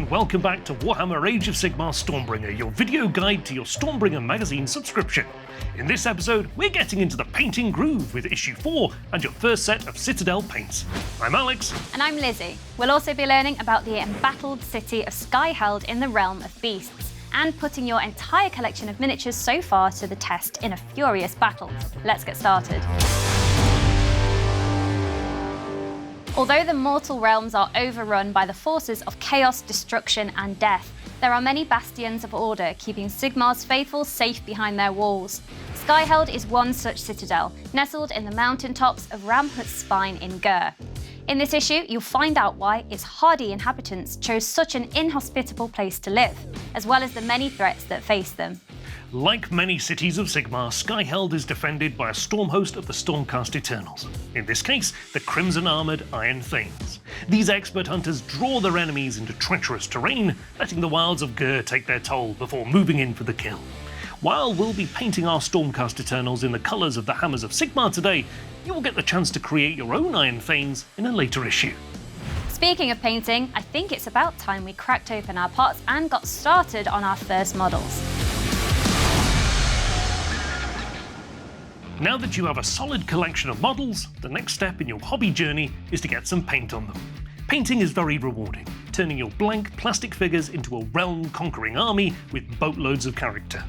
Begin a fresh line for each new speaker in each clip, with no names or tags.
and welcome back to Warhammer Age of Sigmar Stormbringer, your video guide to your Stormbringer magazine subscription. In this episode, we're getting into the painting groove with issue 4 and your first set of Citadel paints. I'm Alex.
And I'm Lizzie. We'll also be learning about the embattled city of Skyheld in the realm of beasts, and putting your entire collection of miniatures so far to the test in a furious battle. Let's get started. Although the mortal realms are overrun by the forces of chaos, destruction and death, there are many bastions of order keeping Sigmar's faithful safe behind their walls. Skyheld is one such citadel, nestled in the mountaintops of Ramhut's Spine in Gur. In this issue, you'll find out why its hardy inhabitants chose such an inhospitable place to live, as well as the many threats that face them.
Like many cities of Sigmar, Skyheld is defended by a storm host of the Stormcast Eternals. In this case, the crimson-armoured Iron Thanes. These expert hunters draw their enemies into treacherous terrain, letting the wilds of Gur take their toll before moving in for the kill. While we'll be painting our Stormcast Eternals in the colours of the Hammers of Sigmar today, you will get the chance to create your own Iron Thanes in a later issue.
Speaking of painting, I think it's about time we cracked open our pots and got started on our first models.
Now that you have a solid collection of models, the next step in your hobby journey is to get some paint on them. Painting is very rewarding, turning your blank plastic figures into a realm-conquering army with boatloads of character.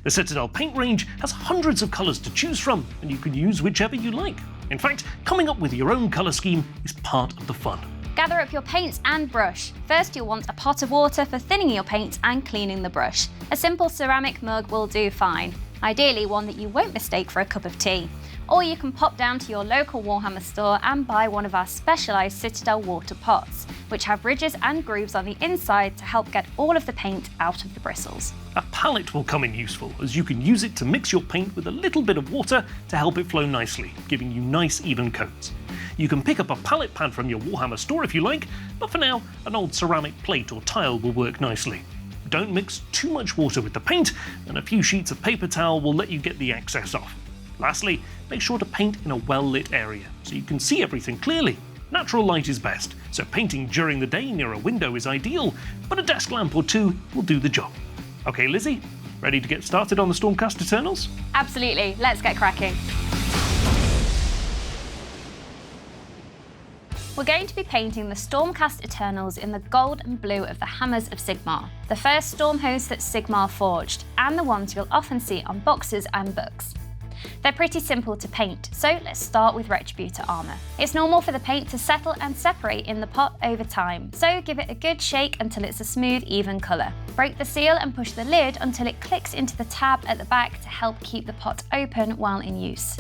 The Citadel paint range has hundreds of colours to choose from, and you can use whichever you like. In fact, coming up with your own colour scheme is part of the fun.
Gather up your paints and brush. First, you'll want a pot of water for thinning your paints and cleaning the brush. A simple ceramic mug will do fine. Ideally one that you won't mistake for a cup of tea. Or you can pop down to your local Warhammer store and buy one of our specialised Citadel water pots, which have ridges and grooves on the inside to help get all of the paint out of the bristles.
A palette will come in useful, as you can use it to mix your paint with a little bit of water to help it flow nicely, giving you nice even coats. You can pick up a palette pad from your Warhammer store if you like, but for now, an old ceramic plate or tile will work nicely. Don't mix too much water with the paint, and a few sheets of paper towel will let you get the excess off. Lastly, make sure to paint in a well-lit area, so you can see everything clearly. Natural light is best, so painting during the day near a window is ideal, but a desk lamp or two will do the job. Okay, Lizzie, ready to get started on the Stormcast Eternals?
Absolutely, let's get cracking. We're going to be painting the Stormcast Eternals in the gold and blue of the Hammers of Sigmar, the first storm hosts that Sigmar forged, and the ones you'll often see on boxes and books. They're pretty simple to paint, so let's start with Retributor armour. It's normal for the paint to settle and separate in the pot over time, so give it a good shake until it's a smooth, even colour. Break the seal and push the lid until it clicks into the tab at the back to help keep the pot open while in use.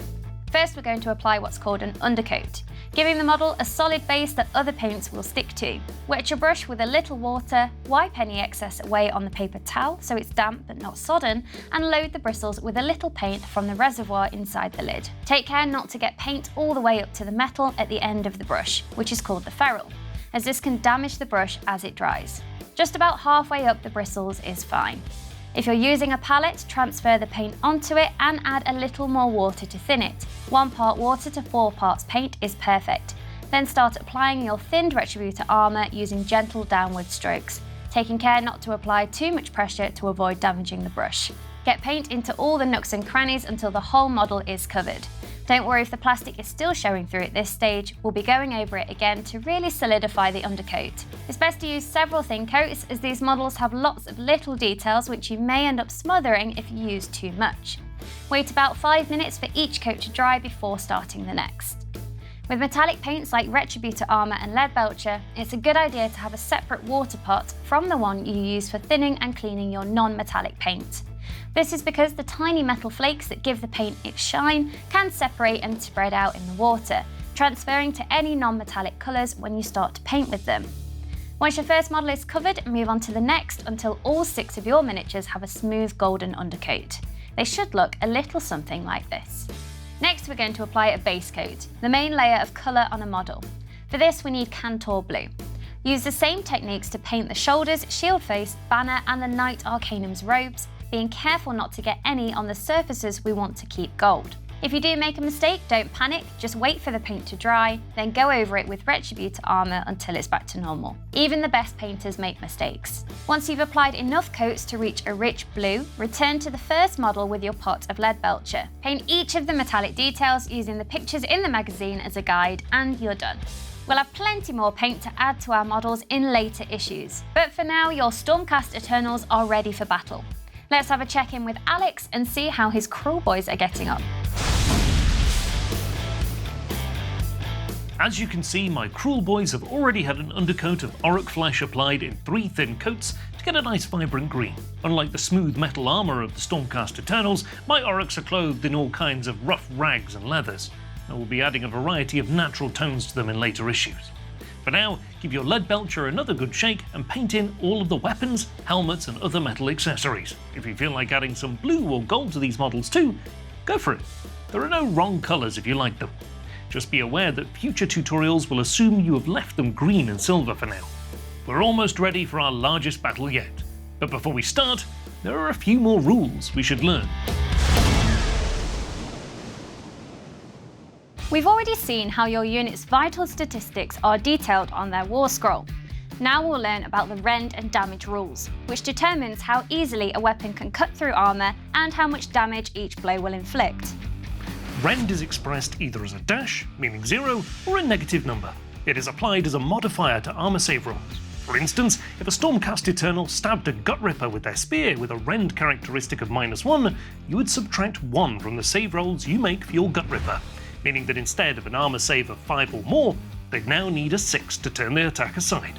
First, we're going to apply what's called an undercoat, giving the model a solid base that other paints will stick to. Wet your brush with a little water, wipe any excess away on the paper towel so it's damp but not sodden, and load the bristles with a little paint from the reservoir inside the lid. Take care not to get paint all the way up to the metal at the end of the brush, which is called the ferrule, as this can damage the brush as it dries. Just about halfway up the bristles is fine. If you're using a palette, transfer the paint onto it and add a little more water to thin it. 1 part water to 4 parts paint is perfect. Then start applying your thinned Retributor armour using gentle downward strokes, taking care not to apply too much pressure to avoid damaging the brush. Get paint into all the nooks and crannies until the whole model is covered. Don't worry if the plastic is still showing through at this stage, we'll be going over it again to really solidify the undercoat. It's best to use several thin coats, as these models have lots of little details which you may end up smothering if you use too much. Wait about 5 minutes for each coat to dry before starting the next. With metallic paints like Retributor armour and Lead Belcher, it's a good idea to have a separate water pot from the one you use for thinning and cleaning your non-metallic paint. This is because the tiny metal flakes that give the paint its shine can separate and spread out in the water, transferring to any non-metallic colours when you start to paint with them. Once your first model is covered, move on to the next until all 6 of your miniatures have a smooth golden undercoat. They should look a little something like this. Next, we're going to apply a base coat, the main layer of colour on a model. For this, we need Cantor Blue. Use the same techniques to paint the shoulders, shield face, banner and the Knight Arcanum's robes, being careful not to get any on the surfaces we want to keep gold. If you do make a mistake, don't panic, just wait for the paint to dry, then go over it with Retributor armour until it's back to normal. Even the best painters make mistakes. Once you've applied enough coats to reach a rich blue, return to the first model with your pot of lead belcher. Paint each of the metallic details using the pictures in the magazine as a guide, and you're done. We'll have plenty more paint to add to our models in later issues, but for now your Stormcast Eternals are ready for battle. Let's have a check-in with Alex and see how his Kruleboyz are getting on.
As you can see, my Kruleboyz have already had an undercoat of Orruk flesh applied in 3 thin coats to get a nice vibrant green. Unlike the smooth metal armour of the Stormcast Eternals, my Orruks are clothed in all kinds of rough rags and leathers. I will be adding a variety of natural tones to them in later issues. For now, give your lead belcher another good shake and paint in all of the weapons, helmets and other metal accessories. If you feel like adding some blue or gold to these models too, go for it. There are no wrong colours if you like them. Just be aware that future tutorials will assume you have left them green and silver for now. We're almost ready for our largest battle yet. But before we start, there are a few more rules we should learn.
We've already seen how your unit's vital statistics are detailed on their war scroll. Now we'll learn about the rend and damage rules, which determines how easily a weapon can cut through armour and how much damage each blow will inflict.
Rend is expressed either as a dash, meaning 0, or a negative number. It is applied as a modifier to armour save rolls. For instance, if a Stormcast Eternal stabbed a Gut Ripper with their spear with a rend characteristic of -1, you would subtract 1 from the save rolls you make for your Gut Ripper, meaning that instead of an armour save of 5 or more, they'd now need a 6 to turn the attack aside.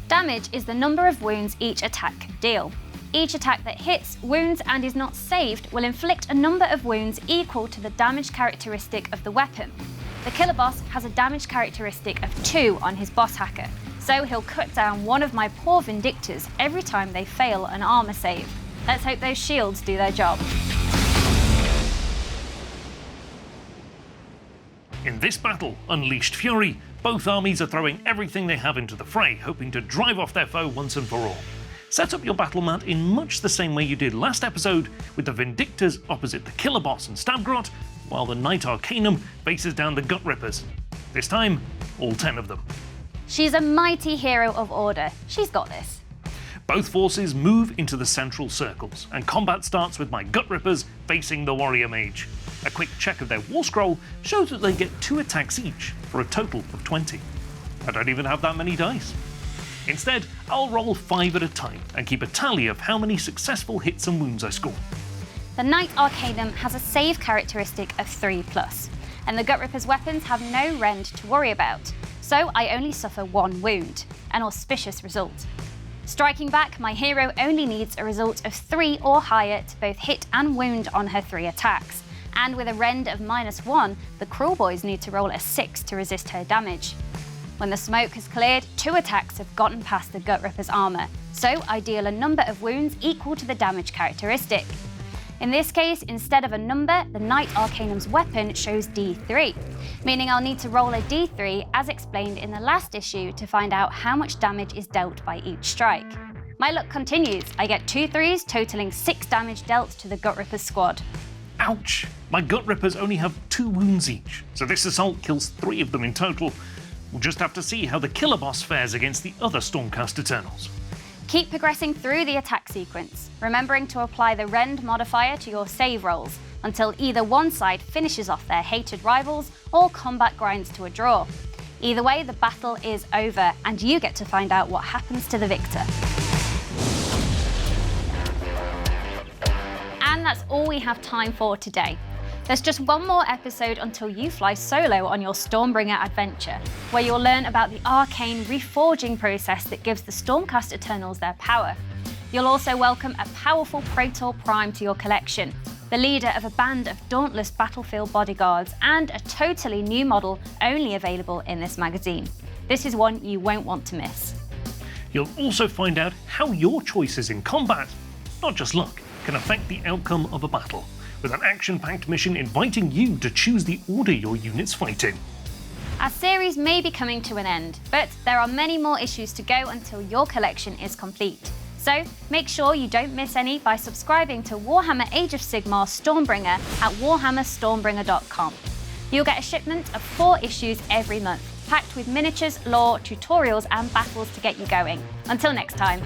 Damage is the number of wounds each attack can deal. Each attack that hits, wounds and is not saved will inflict a number of wounds equal to the damage characteristic of the weapon. The killer boss has a damage characteristic of 2 on his boss hacker, so he'll cut down one of my poor Vindictors every time they fail an armour save. Let's hope those shields do their job.
In this battle, Unleashed Fury, both armies are throwing everything they have into the fray, hoping to drive off their foe once and for all. Set up your battle mat in much the same way you did last episode, with the Vindictors opposite the Killer Boss and Stabgrot, while the Knight Arcanum faces down the Gut Rippers. This time, all 10 of them.
She's a mighty hero of order. She's got this.
Both forces move into the central circles, and combat starts with my Gut Rippers facing the Warrior Mage. A quick check of their war scroll shows that they get 2 attacks each, for a total of 20. I don't even have that many dice. Instead, I'll roll 5 at a time and keep a tally of how many successful hits and wounds I score.
The Knight Arcanum has a save characteristic of 3+, and the Gut Ripper's weapons have no rend to worry about, so I only suffer 1 wound, an auspicious result. Striking back, my hero only needs a result of 3 or higher to both hit and wound on her 3 attacks, and with a rend of -1, the Kruleboyz need to roll a 6 to resist her damage. When the smoke has cleared, 2 attacks have gotten past the Gut Ripper's armour, so I deal a number of wounds equal to the damage characteristic. In this case, instead of a number, the Knight Arcanum's weapon shows D3, meaning I'll need to roll a D3 as explained in the last issue to find out how much damage is dealt by each strike. My luck continues. I get 2 3s totaling 6 damage dealt to the Gut Ripper's squad.
Ouch! My Gut Rippers only have 2 wounds each, so this assault kills 3 of them in total. We'll just have to see how the Killer Boss fares against the other Stormcast Eternals.
Keep progressing through the attack sequence, remembering to apply the rend modifier to your save rolls until either one side finishes off their hated rivals or combat grinds to a draw. Either way, the battle is over and you get to find out what happens to the victor. And that's all we have time for today. There's just one more episode until you fly solo on your Stormbringer adventure, where you'll learn about the arcane reforging process that gives the Stormcast Eternals their power. You'll also welcome a powerful Praetor Prime to your collection, the leader of a band of dauntless battlefield bodyguards, and a totally new model only available in this magazine. This is one you won't want to miss.
You'll also find out how your choices in combat, not just luck, can affect the outcome of a battle, with an action-packed mission inviting you to choose the order your units fight in.
Our series may be coming to an end, but there are many more issues to go until your collection is complete. So make sure you don't miss any by subscribing to Warhammer Age of Sigmar Stormbringer at warhammerstormbringer.com. You'll get a shipment of 4 issues every month, packed with miniatures, lore, tutorials and battles to get you going. Until next time.